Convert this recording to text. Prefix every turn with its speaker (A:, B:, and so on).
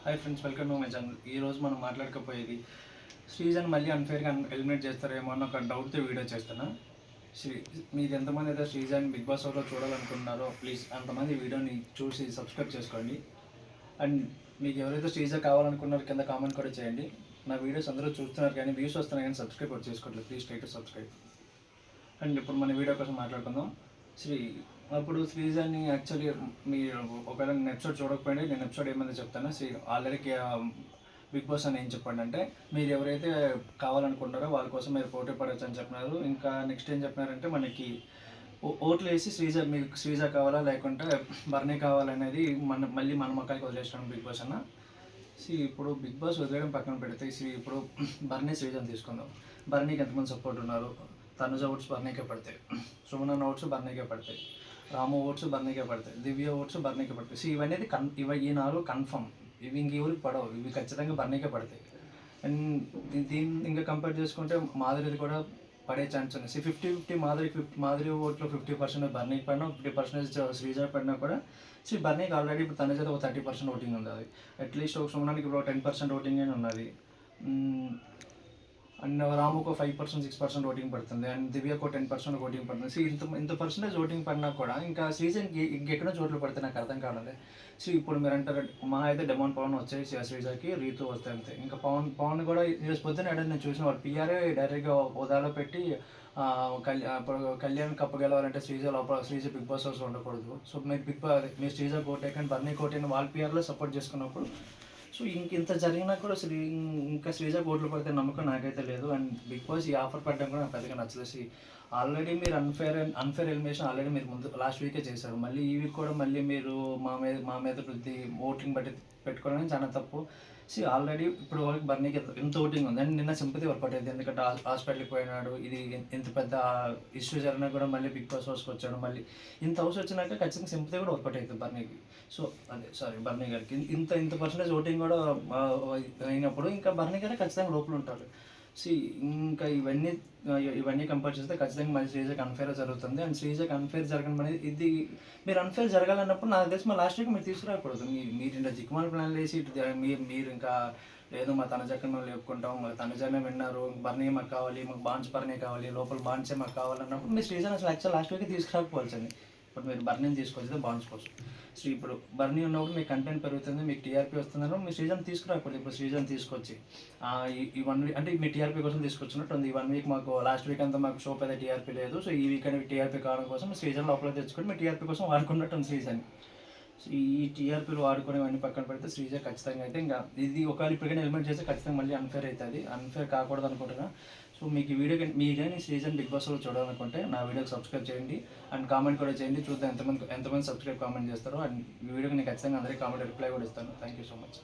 A: Hi friends, welcome to my channel. ఈరోజు మనం మాట్లాడకపోయేది శ్రీజన్ మళ్ళీ అన్ఫేర్గా ఎలిమినేట్ చేస్తారేమో అన్న ఒక డౌట్తో వీడియో చేస్తున్నా. మీరు ఎంతమంది అయితే శ్రీజన్ బిగ్ బాస్ హౌస్లో చూడాలనుకుంటున్నారో ప్లీజ్ అంతమంది వీడియోని చూసి సబ్స్క్రైబ్ చేసుకోండి. అండ్ మీకు ఎవరైతే శ్రీజ కావాలనుకున్నారో కింద కామెంట్ కూడా చేయండి. నా వీడియోస్ అందరూ చూస్తున్నారు కానీ వ్యూస్ వస్తున్నాయి కానీ సబ్స్క్రైబ్ కూడా చేసుకోవట్లేదు. Please try to subscribe. And ఇప్పుడు మన వీడియో కోసం మాట్లాడుకుందాం. అప్పుడు శ్రీజాన్ని యాక్చువల్లీ మీరు ఒకవేళ నేను ఎపిసోడ్ చూడకపోయింది, నేను ఎపిసోడ్ ఏమైందో చెప్తాను. ఆల్రెడీ బిగ్ బాస్ అని ఏం చెప్పండి అంటే, మీరు ఎవరైతే కావాలనుకుంటారో వాళ్ళ కోసం మీరు పోటీ పడవచ్చు అని చెప్పినారు. ఇంకా నెక్స్ట్ ఏం చెప్పినారంటే, మనకి ఓట్లు వేసి మీకు శ్రీజ కావాలా లేకుంటే బర్నీ కావాలనేది మళ్ళీ మన మొక్కలకి వదిలేసినాం బిగ్ బాస్ అన్న. ఇప్పుడు బిగ్ బాస్ వదిలేయడం పక్కన పెడితే ఇప్పుడు బర్నీ శ్రీజని తీసుకుందాం. బర్నీకి ఎంతమంది సపోర్ట్ ఉన్నారు? తనుజ ఓట్స్ బర్నీకే పడతాయి, సుమన్ ఓట్స్ బర్నీకే పడతాయి, రాము ఓట్స్ బర్నీకే పడతాయి, దివ్య ఓట్స్ బర్నీకే పడతాయి. ఇవన్నీ ఈ నాలుగు కన్ఫర్మ్. ఇవి ఇంకెవరికి పడవు, ఇవి ఖచ్చితంగా బర్నీకే పడతాయి. అండ్ దీన్ని ఇంకా కంపేర్ చేసుకుంటే మాధురిది కూడా పడే ఛాన్స్ ఉంది. 50-50 మాధురి ఓట్లో 50% బర్నీకి పడినా, 50% శ్రీజ పడినా కూడా బర్నీకి ఆల్రెడీ ఇప్పుడు తన చేత ఒక 30% ఓటింగ్ ఉంది. అది అట్లీస్ట్ ఒక సుమనానికి ఇప్పుడు 10% ఓటింగ్ అని ఉన్నది. అండ్ రాముకు 5%, 6% ఓటింగ్ పడుతుంది. అండ్ దివ్యకు 10% ఓటింగ్ పడుతుంది. ఇంత పర్సెంటేజ్ ఓటింగ్ పడినా కూడా ఇంకా సీజన్కి ఇంకెక్కడో చోట్ల పడితే నాకు అర్థం కావడం. ఇప్పుడు మీరు అంటారు మా అయితే డెమాన్ పవన్ వచ్చాయి, శ్రీజాకి రీతు వస్తే అంతే. ఇంకా పవన్ కూడా ఈరోజు పొద్దున్న నేను చూసిన వాళ్ళు పిఆర్ఏ డైరెక్ట్గా హోదాలో పెట్టి కళ్యాణ్ కప్పు గెలవాలంటే శ్రీజ బిగ్ బాస్ హౌస్లో ఉండకూడదు. సో మీరు శ్రీజ కోటేకండి బర్నీ కోటేని వాళ్ళ పిఆర్లో సపోర్ట్ చేసుకున్నప్పుడు ఇంత జరిగినా కూడా ఇంకా శ్రీజ ఓట్లు పడితే నమ్మకం నాకైతే లేదు. అండ్ బిగ్ బాస్ ఈ ఆఫర్ పెట్టడం కూడా నాకు పెద్దగా నచ్చలేదు. ఆల్రెడీ మీరు అన్ఫేర్ ఎలిమినేషన్ ఆల్రెడీ మీరు ముందు లాస్ట్ వీకే చేశారు. మళ్ళీ ఈ వీక్ కూడా మళ్ళీ మీరు మా మీద వృద్ధి ఓటింగ్ బట్టి పెట్టుకోవడం చాలా తప్పు. ఆల్రెడీ ఇప్పుడు వాళ్ళకి బర్నీకి ఎంత ఓటింగ్ ఉంది. అండ్ నిన్న సింపతి వర్పట్టేది, ఎందుకంటే హాస్పిటల్కి పోయినాడు. ఇది ఇంత పెద్ద ఇష్యూ జరిగినా కూడా మళ్ళీ బిగ్ బాస్ హౌస్కి వచ్చాడు. మళ్ళీ ఇంత హౌస్ వచ్చినాక ఖచ్చితంగా సింపతి కూడా వర్పట్టవుతుంది బర్నీకి. బర్నీ గారికి ఇంత పర్సెంటేజ్ ఓటింగ్ కూడా అయినప్పుడు ఇంకా బర్నీ గారే ఖచ్చితంగా లోపల ఉంటారు. ఇంకా ఇవన్నీ కంపేర్ చేస్తే ఖచ్చితంగా మన శ్రీజకి అన్ఫేర్ జరుగుతుంది. అండ్ శ్రీజకి అన్ఫేర్ జరగడం అనేది ఇది మీరు అన్ఫేర్ జరగాలన్నప్పుడు నాకు తెలిసి మా లాస్ట్ వీక్ మీరు తీసుకురాకూడదు. మీరు ఇంకా జిక్మాల్ ప్లాన్ వేసి మీరు ఇంకా లేదు మా తనజక్కని మేము లేపుకుంటాం, మా తనజనే విన్నారు, బర్నీ మాకు కావాలి, మాకు బాన్స్ బర్నీ కావాలి, లోపల బాన్సే మాకు కావాలన్నప్పుడు మీరు శ్రీజన్ అసలు యాక్చువల్ లాస్ట్ వీక్ తీసుకురాకపోవాల్సింది. ఇప్పుడు మీరు బర్నీని తీసుకొచ్చింది బాన్స్ కోసం. ఇప్పుడు బర్నీ ఉన్నప్పుడు మీకు కంటెంట్ పెరుగుతుంది, మీకు టీఆర్పీ వస్తున్నారు, మీ శ్రీజన్ తీసుకురాకూడదు. ఇప్పుడు శ్రీజన్ తీసుకొచ్చి ఈ 1 వీక్ అంటే మీ టీఆర్పీ కోసం తీసుకొచ్చినట్టు ఉంది. ఈ 1 వీక్ మాకు లాస్ట్ వీక్ అంతా మాకు షో పెద్ద టీఆర్పీ లేదు. ఈ వీక్ అనేది టీఆర్పీ కావడం కోసం శ్రీజన్ లోపల తెచ్చుకొని మీ టీఆర్పీ కోసం వాడుకున్నట్టు ఉంది శ్రీజన్. ఈ టీఆర్పీలు వాడుకునేవన్నీ పక్కన పెడితే శ్రీజ ఖచ్చితంగా అయితే ఇంకా ఇది ఒకవేళ ఇప్పటికైనా ఎలిమెంట్ చేస్తే ఖచ్చితంగా మళ్ళీ అన్ఫేర్ అవుతుంది. అన్ఫేర్ కాకూడదు అనుకుంటున్నా. మీకు ఈ వీడియో మీరు కానీ శ్రీజన్ బిగ్ బాస్లో చూడాలనుకుంటే నా వీడియోకి సబ్స్క్రైబ్ చేయండి అండ్ కామెంట్ కూడా చేయండి. చూద్దాం ఎంతమంది సబ్స్క్రైబ్ కామెంట్ చేస్తారో. అండ్ ఈ వీడియోకి నేను ఖచ్చితంగా అందరికీ కామెంట్ రిప్లై కూడా ఇస్తాను. Thank you so much.